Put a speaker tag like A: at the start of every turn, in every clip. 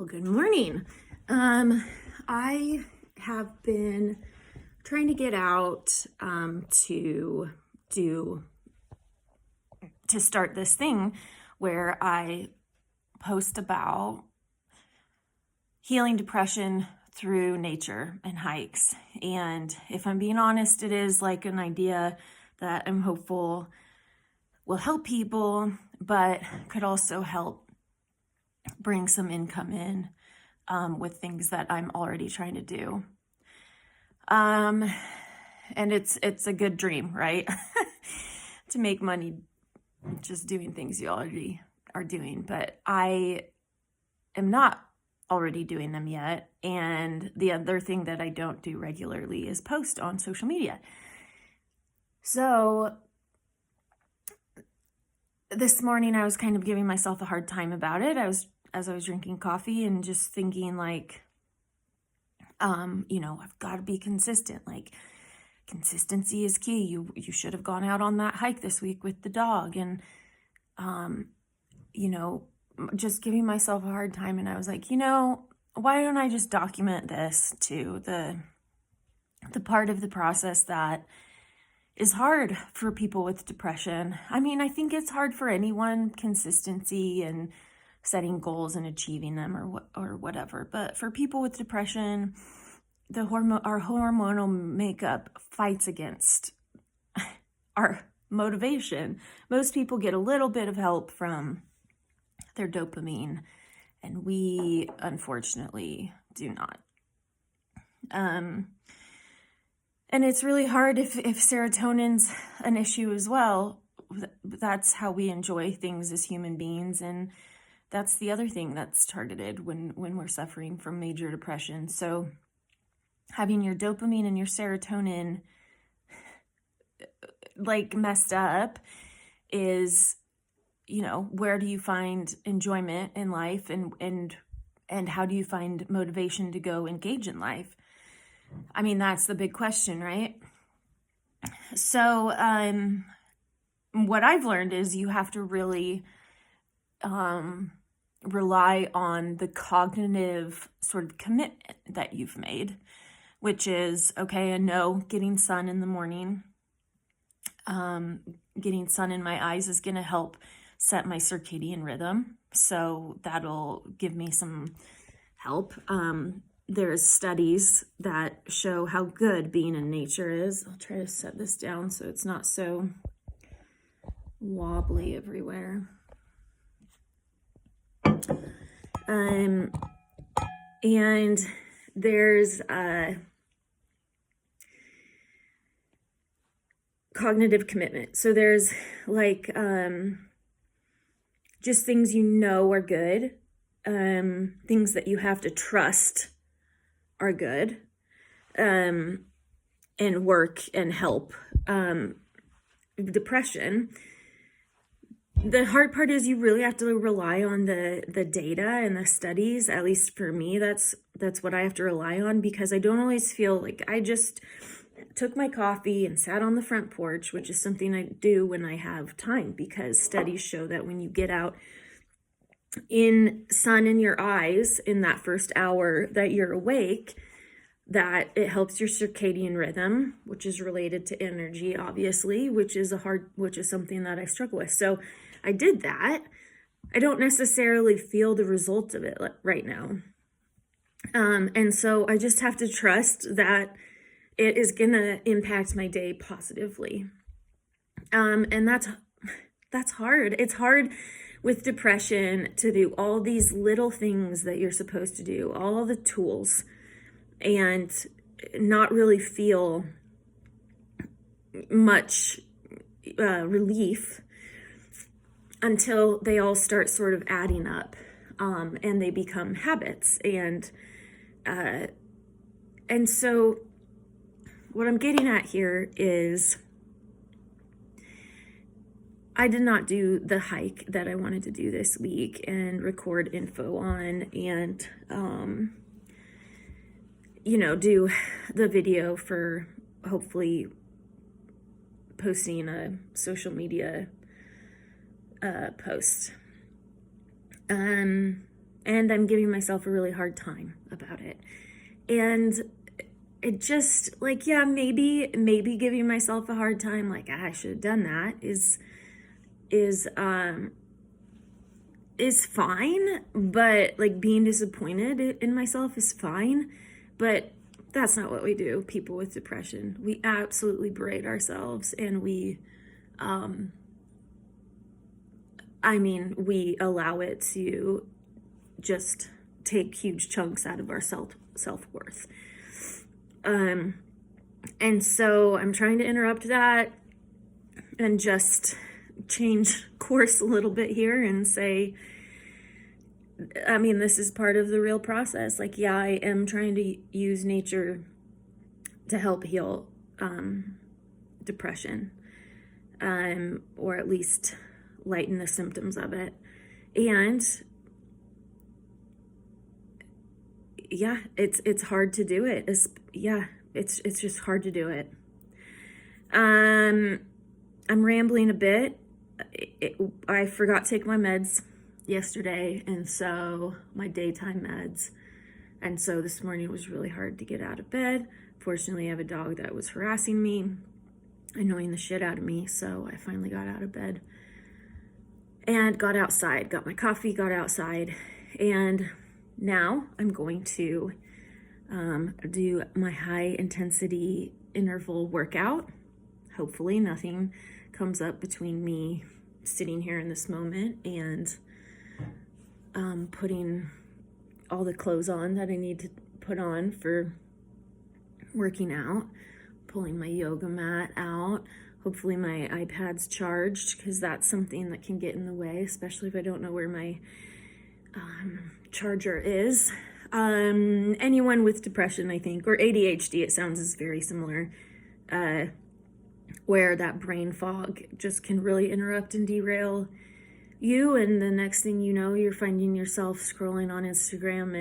A: Good morning. I have been trying to get out to start this thing where I post about healing depression through nature and hikes. And if I'm being honest, it is like an idea that I'm hopeful will help people, but could also help bring some income in with things that I'm already trying to do. And it's a good dream, right? To make money just doing things you already are doing, but I am not already doing them yet. And the other thing that I don't do regularly is post on social media. So this morning I was kind of giving myself a hard time about it. As I was drinking coffee and just thinking like, I've got to be consistent. Like, consistency is key. You should have gone out on that hike this week with the dog, and just giving myself a hard time. And I was like, why don't I just document this to the part of the process that is hard for people with depression. I mean, I think it's hard for anyone, consistency and setting goals and achieving them or whatever. But for people with depression, our hormonal makeup fights against our motivation. Most people get a little bit of help from their dopamine, and we unfortunately do not. And it's really hard if serotonin's an issue as well. That's how we enjoy things as human beings, and that's the other thing that's targeted when we're suffering from major depression. So having your dopamine and your serotonin like messed up is, where do you find enjoyment in life, and how do you find motivation to go engage in life? I mean, that's the big question, right? So what I've learned is you have to really rely on the cognitive sort of commitment that you've made, which is, okay, I know getting sun in the morning, getting sun in my eyes is going to help set my circadian rhythm. So that'll give me some help. There's studies that show how good being in nature is. I'll try to set this down so it's not so wobbly everywhere. And there's cognitive commitment. So there's like just things are good, things that you have to trust are good, and work and help depression. The hard part is you really have to rely on the data and the studies. At least for me, that's what I have to rely on, because I don't always feel like I just took my coffee and sat on the front porch, which is something I do when I have time, because studies show that when you get out in sun in your eyes in that first hour that you're awake, that it helps your circadian rhythm, which is related to energy, obviously, which is something that I struggle with. So I did that. I don't necessarily feel the result of it right now. And so I just have to trust that it is going to impact my day positively. And that's hard. It's hard with depression to do all these little things that you're supposed to do, all the tools, and not really feel much relief until they all start sort of adding up, and they become habits. And so what I'm getting at here is I did not do the hike that I wanted to do this week and record info on, and do the video for hopefully posting a social media post. And and I'm giving myself a really hard time about it. And it just, like, yeah, maybe giving myself a hard time, like, I should have done that, is fine. But like, being disappointed in myself is fine, but that's not what we do. People with depression, we absolutely berate ourselves, and we allow it to just take huge chunks out of our self-worth. And so I'm trying to interrupt that and just change course a little bit here and say, this is part of the real process. Like, yeah, I am trying to use nature to help heal depression, or at least lighten the symptoms of it. And yeah, it's hard to do it. It's just hard to do it. I'm rambling a bit. I forgot to take my meds yesterday, and so my daytime meds. And so this morning it was really hard to get out of bed. Fortunately, I have a dog that was harassing me, annoying the shit out of me. So I finally got out of bed and got outside, got my coffee, got outside. And now I'm going to do my high intensity interval workout. Hopefully nothing comes up between me sitting here in this moment and putting all the clothes on that I need to put on for working out, pulling my yoga mat out. Hopefully my iPad's charged, because that's something that can get in the way, especially if I don't know where my charger is. Anyone with depression, I think, or ADHD, it sounds is very similar, where that brain fog just can really interrupt and derail you, and the next thing you know, you're finding yourself scrolling on Instagram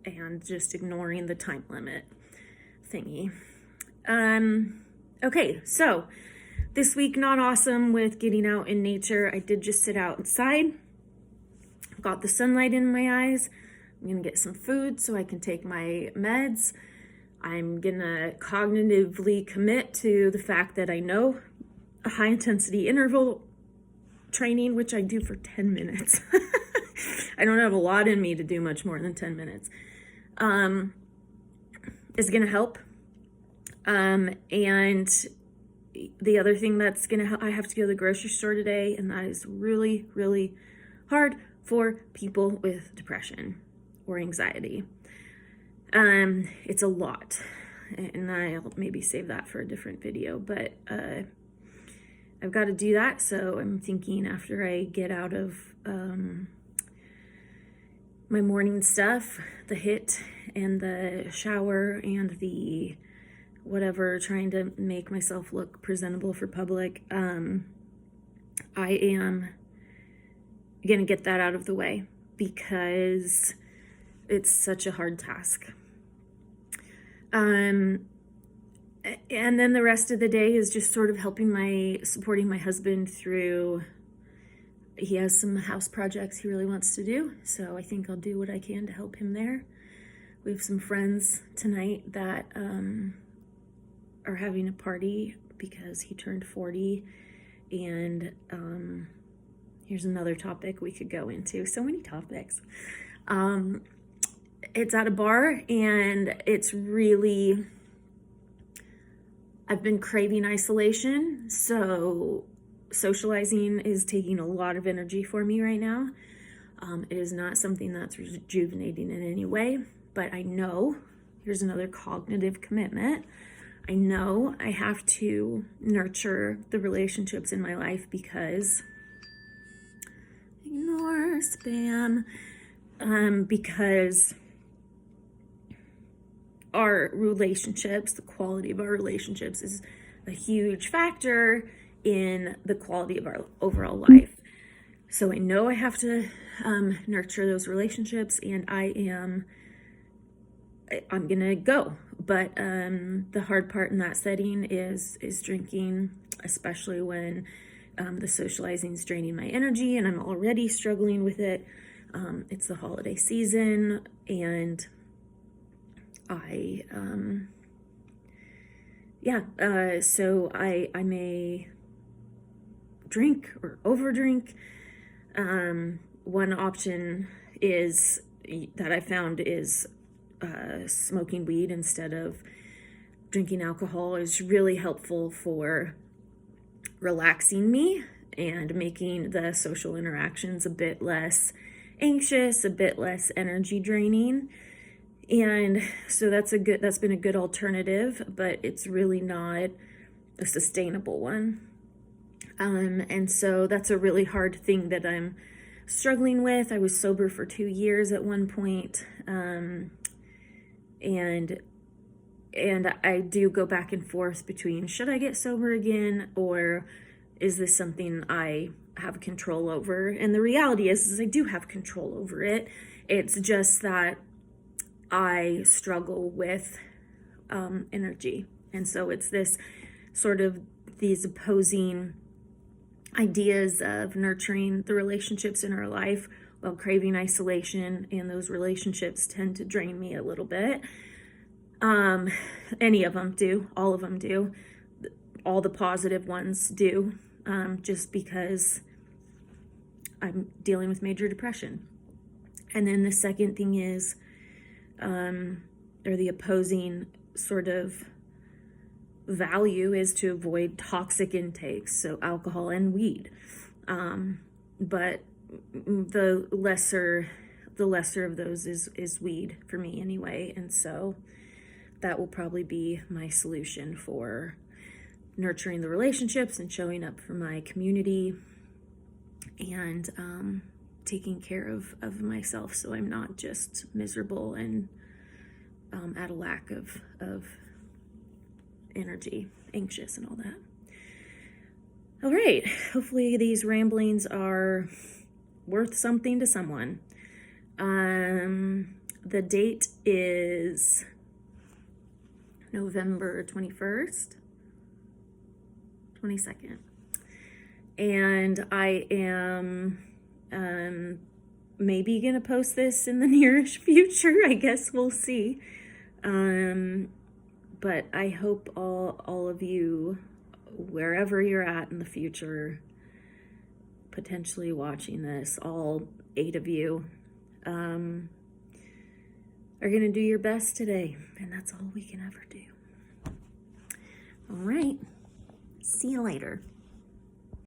A: and just ignoring the time limit thingy. Okay, so this week, not awesome with getting out in nature. I did just sit outside, got the sunlight in my eyes. I'm gonna get some food so I can take my meds. I'm gonna cognitively commit to the fact that I know a high intensity interval training, which I do for 10 minutes. I don't have a lot in me to do much more than 10 minutes, is gonna help. And the other thing that's gonna help, I have to go to the grocery store today, and that is really, really hard for people with depression or anxiety. It's a lot, and I'll maybe save that for a different video, but I've got to do that. So I'm thinking, after I get out of my morning stuff, the HIIT and the shower and the whatever, trying to make myself look presentable for public, I am gonna get that out of the way, because it's such a hard task. And then the rest of the day is just sort of supporting my husband through, he has some house projects he really wants to do, so I think I'll do what I can to help him there. We have some friends tonight that are having a party because he turned 40, and here's another topic we could go into. So many topics. It's at a bar, and it's really, I've been craving isolation, so socializing is taking a lot of energy for me right now. It is not something that's rejuvenating in any way, but I know, here's another cognitive commitment, I know I have to nurture the relationships in my life, because, ignore spam, because our relationships, the quality of our relationships, is a huge factor in the quality of our overall life. So I know I have to nurture those relationships, and I'm gonna go. But the hard part in that setting is drinking, especially when the socializing is draining my energy, and I'm already struggling with it. It's the holiday season, and I, so I may drink or overdrink. One option is that I found is smoking weed instead of drinking alcohol is really helpful for relaxing me and making the social interactions a bit less anxious, a bit less energy draining. And so that's been a good alternative, but it's really not a sustainable one. And so that's a really hard thing that I'm struggling with. I was sober for 2 years at one point. And I do go back and forth between, should I get sober again, or is this something I have control over? And the reality is I do have control over it. It's just that I struggle with energy. And so it's this sort of these opposing ideas of nurturing the relationships in our life while craving isolation, and those relationships tend to drain me a little bit. Any of them do, all of them do, all the positive ones do, just because I'm dealing with major depression. And then the second thing is, or the opposing sort of value is to avoid toxic intakes, so alcohol and weed. But the lesser of those is weed for me anyway, and so that will probably be my solution for nurturing the relationships and showing up for my community, and taking care of myself so I'm not just miserable and at a lack of energy, anxious and all that. All right, hopefully these ramblings are worth something to someone. The date is November 21st, 22nd. And I am maybe gonna post this in the nearish future. I guess we'll see. But I hope all of you, wherever you're at in the future, potentially watching this, all 8 of you, are gonna do your best today, and that's all we can ever do. All right, see you later.